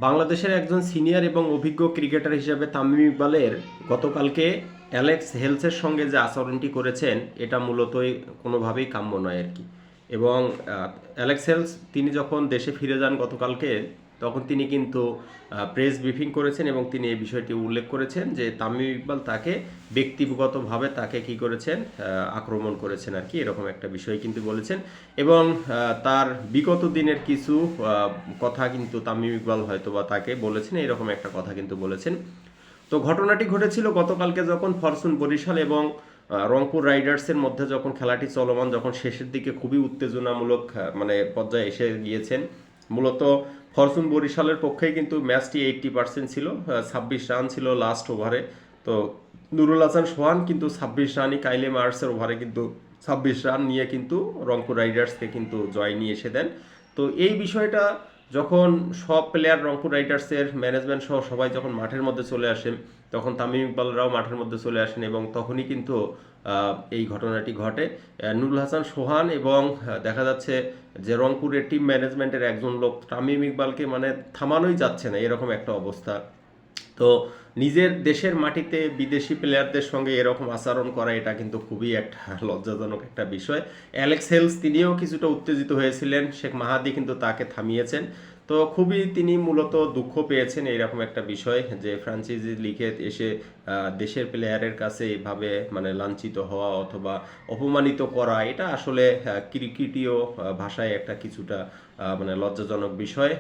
বাংলাদেশের একজন সিনিয়র এবং অভিজ্ঞ ক্রিকেটার হিসেবে তামিম ইকবালের গতকালকে অ্যালেক্স হেলসের সঙ্গে যে আচরণটি করেছেন এটা মূলতই কোনোভাবেই কাম্য নয় আর কি। এবং অ্যালেক্স হেলস তিনি যখন দেশে ফিরে যান গতকালকে, তখন তিনি কিন্তু প্রেস ব্রিফিং করেছেন এবং তিনি এই বিষয়টি উল্লেখ করেছেন যে তামিম ইকবাল তাকে ব্যক্তিগতভাবে তাকে কি করেছেন, আক্রমণ করেছেন আর কি, এরকম একটা বিষয় কিন্তু বলেছেন। এবং তার বিগত দিনের কিছু কথা কিন্তু তামিম ইকবাল হয়তো বা তাকে বলেছেন, এরকম একটা কথা কিন্তু বলেছেন। তো ঘটনাটি ঘটেছিল গতকালকে যখন ফরচুন বরিশাল এবং রংপুর রাইডার্সের মধ্যে যখন খেলাটি চলমান, যখন শেষের দিকে খুবই উত্তেজনামূলক মানে পর্যায়ে এসে গিয়েছেন। মূলত ফরচুন বরিশালের পক্ষেই কিন্তু ম্যাচটি 80% ছিল, 26 রান ছিল লাস্ট ওভারে। তো নুরুল হাসান সোহান কিন্তু 26 রানই কাইলে মার্সের ওভারে কিন্তু 26 রান নিয়ে কিন্তু রংপুর রাইডার্সকে কিন্তু জয় নিয়ে এসে দেন। তো এই বিষয়টা যখন সব প্লেয়ার রংপুর রাইডার্সের ম্যানেজমেন্ট সহ সবাই যখন মাঠের মধ্যে চলে আসেন, তখন তামিম ইকবালরাও মাঠের মধ্যে চলে আসেন এবং তখনই কিন্তু এই ঘটনাটি ঘটে। নুরুল হাসান সোহান এবং দেখা যাচ্ছে যে রংপুরের টিম ম্যানেজমেন্টের একজন লোক তামিম ইকবালকে মানে থামানোই যাচ্ছে না, এরকম একটা অবস্থা। তো নিজের দেশের মাটিতে বিদেশি প্লেয়ারদের সঙ্গে এরকম আচরণ করা এটা কিন্তু খুবই একটা লজ্জাজনক একটা বিষয়। অ্যালেক্স হেলস তিনিও কিছুটা উত্তেজিত হয়েছিলেন, শেখ মাহাদি কিন্তু তাকে থামিয়েছেন। তো খুবই তিনি মূলত দুঃখ পেয়েছেন এইরকম একটা বিষয় যে ফ্রাঞ্চাইজি লিগে এসে দেশের প্লেয়ারের কাছে এভাবে মানে লাঞ্ছিত হওয়া অথবা অপমানিত করা, এটা আসলে ক্রিকেটীয় ভাষায় একটা কিছুটা মানে লজ্জাজনক বিষয়।